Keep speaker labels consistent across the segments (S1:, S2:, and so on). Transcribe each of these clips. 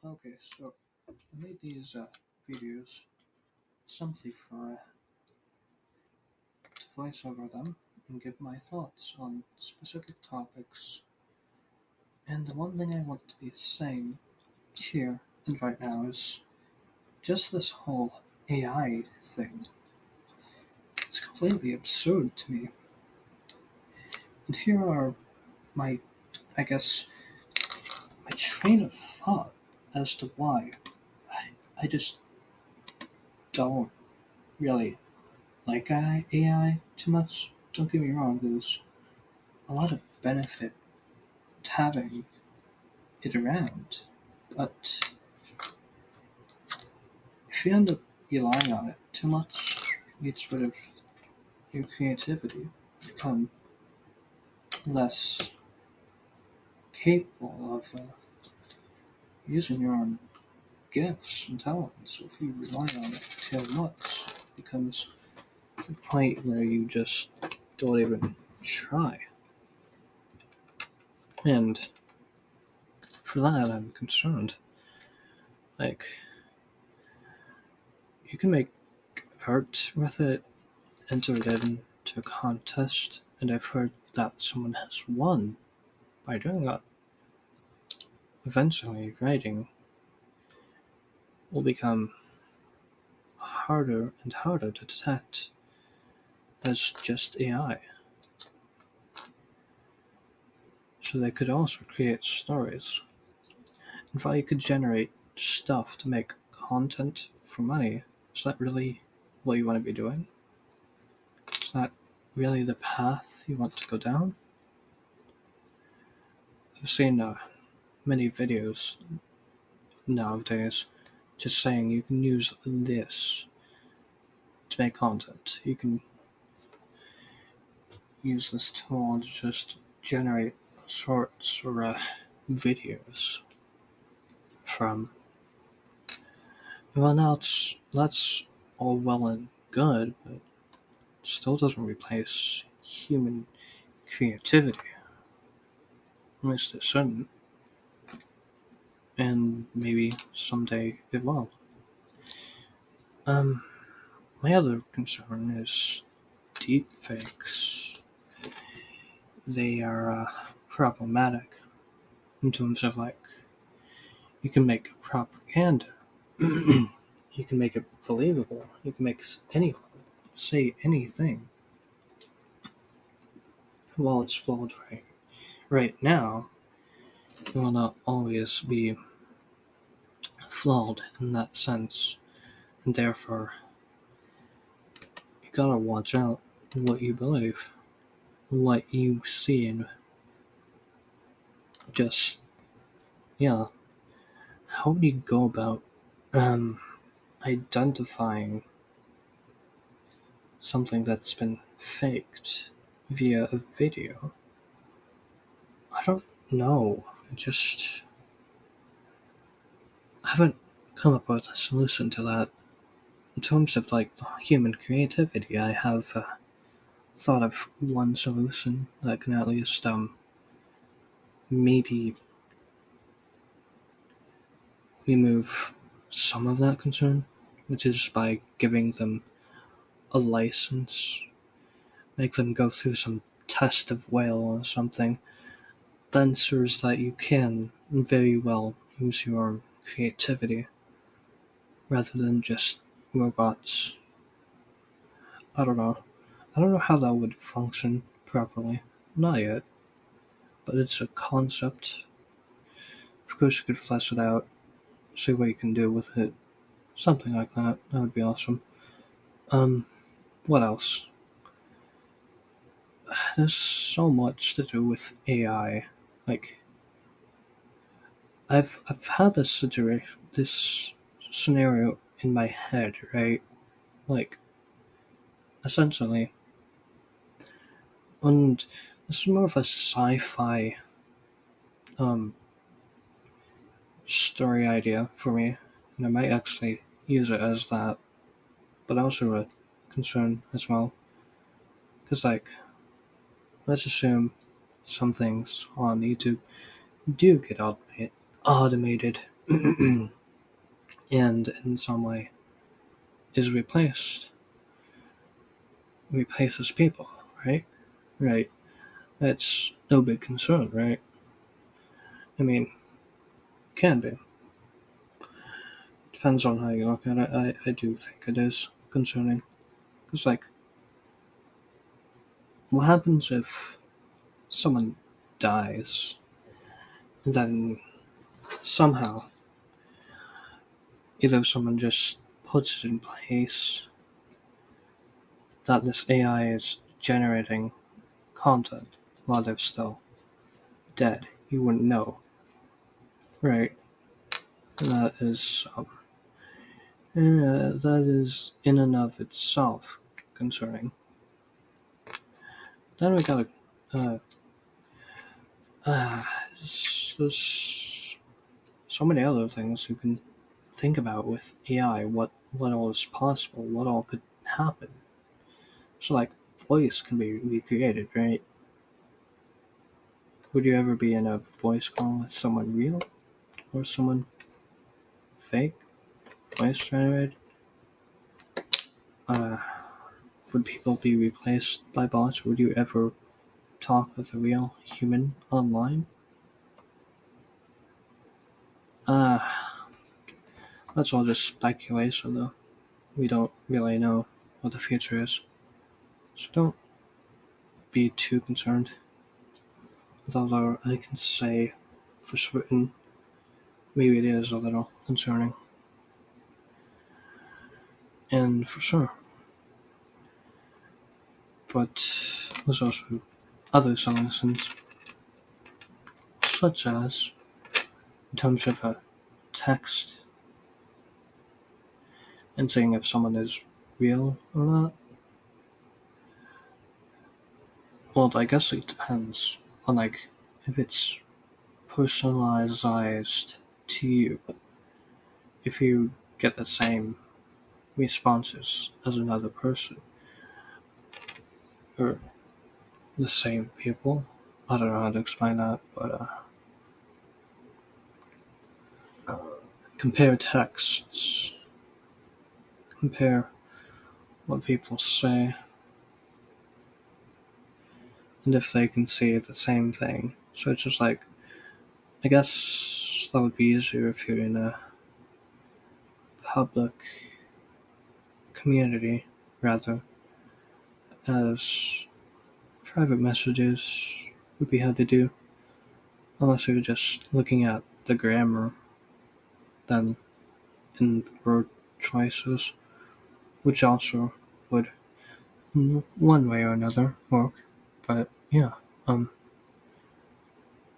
S1: Okay, so I made these videos simply to voice over them and give my thoughts on specific topics. And the one thing I want to be saying here and right now is just this whole AI thing. It's completely absurd to me. And here are my, I guess, my train of thought as to why I just don't really like AI too much. Don't get me wrong, there's a lot of benefit to having it around, but if you end up relying on it too much, it gets rid of your creativity. You become less capable of using your own gifts and talents. If you rely on it too much, it becomes to the point where you just don't even try. And for that, I'm concerned. Like, you can make art with it, enter it into a contest, and I've heard that someone has won by doing that. Eventually, writing will become harder and harder to detect as just AI. So they could also create stories. In fact, you could generate stuff to make content for money. Is that really what you want to be doing? Is that really the path you want to go down? I've seen many videos nowadays just saying you can use this to make content. You can use this tool to just generate shorts or videos from. Well, now that's all well and good, but still doesn't replace human creativity. At least it shouldn't, and maybe someday it will. Um, my other concern is deepfakes. They are problematic in terms of like you can make propaganda, you can make it believable, you can make anyone say anything while it's flawed right now. It will not always be flawed in that sense, and therefore you gotta watch out what you believe, what you see, and just yeah. How do you go about um, identifying something that's been faked via a video? I don't know. I haven't come up with a solution to that. In terms of like human creativity, I have thought of one solution that can at least maybe remove some of that concern, which is by giving them a license, make them go through some test of whale or something, that ensures that you can very well use your creativity rather than just robots. I don't know. I don't know how that would function properly. Not yet, but it's a concept. Of course, you could flesh it out, see what you can do with it. Something like that. That would be awesome. Um, what else? There's so much to do with AI. Like, I've had this scenario in my head, right? Like, essentially, and this is more of a sci-fi um story idea for me, and I might actually use it as that, but also a concern as well. Because, like, let's assume some things on YouTube do get automated. and in some way is replaces people, right? Right. That's no big concern, right? I mean, can be. Depends on how you look at it. I do think it is concerning. Because, like, what happens if someone dies and then somehow either someone just puts it in place that this AI is generating content while they're still dead? You wouldn't know, right? And that is in and of itself concerning. Then we got uh, uh, so many other things you can think about with AI. What all is possible? What all could happen? So like, voice can be recreated, right? Would you ever be in a voice call with someone real or someone fake, voice generated? Uh, would people be replaced by bots? Would you ever talk with a real human online? Uh, that's all just speculation, though. We don't really know what the future is, so don't be too concerned. Although I can say for certain, maybe it is a little concerning. And for sure. But there's also other solutions, such as in terms of a text and saying if someone is real or not. Well, I guess it depends on like if it's personalized to you. If you get the same responses as another person or the same people. I don't know how to explain that, but compare texts, compare what people say, and if they can see the same thing. So it's just like, I guess that would be easier if you're in a public community rather, as private messages would be hard to do unless you're just looking at the grammar then in word choices, which also would one way or another work. But yeah, um,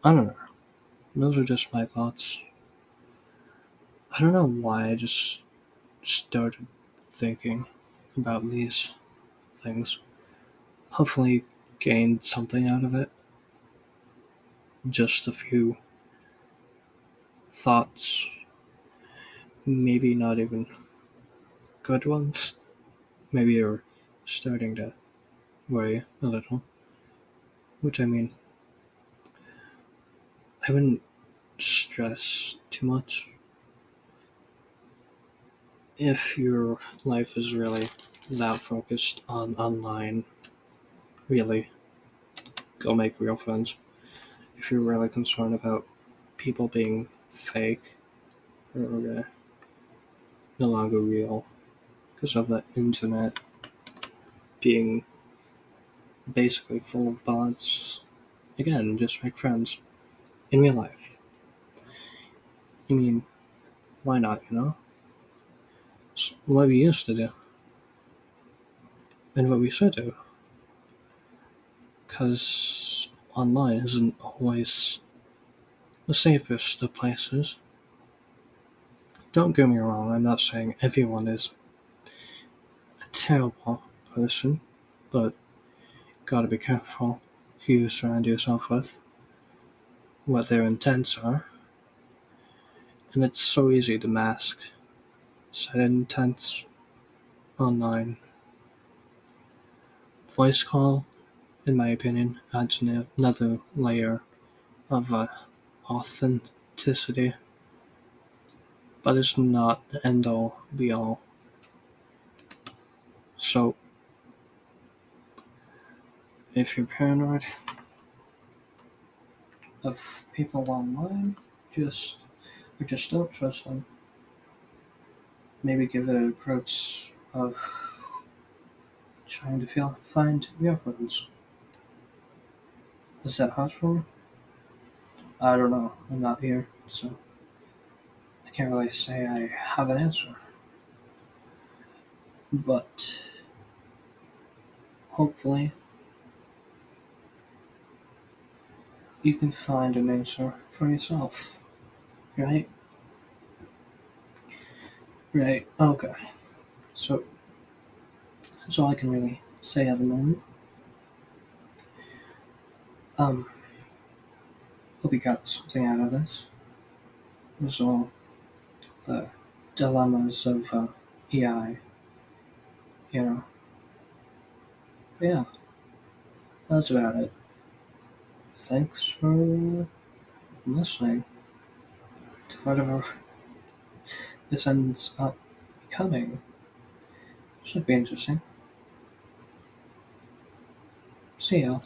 S1: I don't know. Those are just my thoughts. I don't know why I just started thinking about these things. Hopefully, gained something out of it. Just a few thoughts, maybe not even good ones. Maybe you're starting to worry a little. Which I mean, I wouldn't stress too much. If your life is really that focused on online, really go make real friends. If you're really concerned about people being fake or no longer real because of the internet being basically full of bots, again, just make friends in real life. I mean, why not, you know? It's what we used to do and what we should do. Because online isn't always the safest of places. Don't get me wrong, I'm not saying everyone is a terrible person, but gotta be careful who you surround yourself with, what their intents are, and it's so easy to mask said intents online. Voice call, in my opinion, adds another layer of authenticity. but it's not the end all be all. So, if you're paranoid of people online, just don't trust them. Maybe give it an approach of trying to find your friends. Is that hard for me? I don't know. I'm not here, so I can't really say I have an answer. But hopefully, you can find an answer for yourself. Right? Right. Okay. So that's all I can really say at the moment. Um, Hope you got something out of this. It was all the dilemmas of EI, you know. But yeah, that's about it. Thanks for listening to whatever this ends up becoming. Should be interesting. See ya.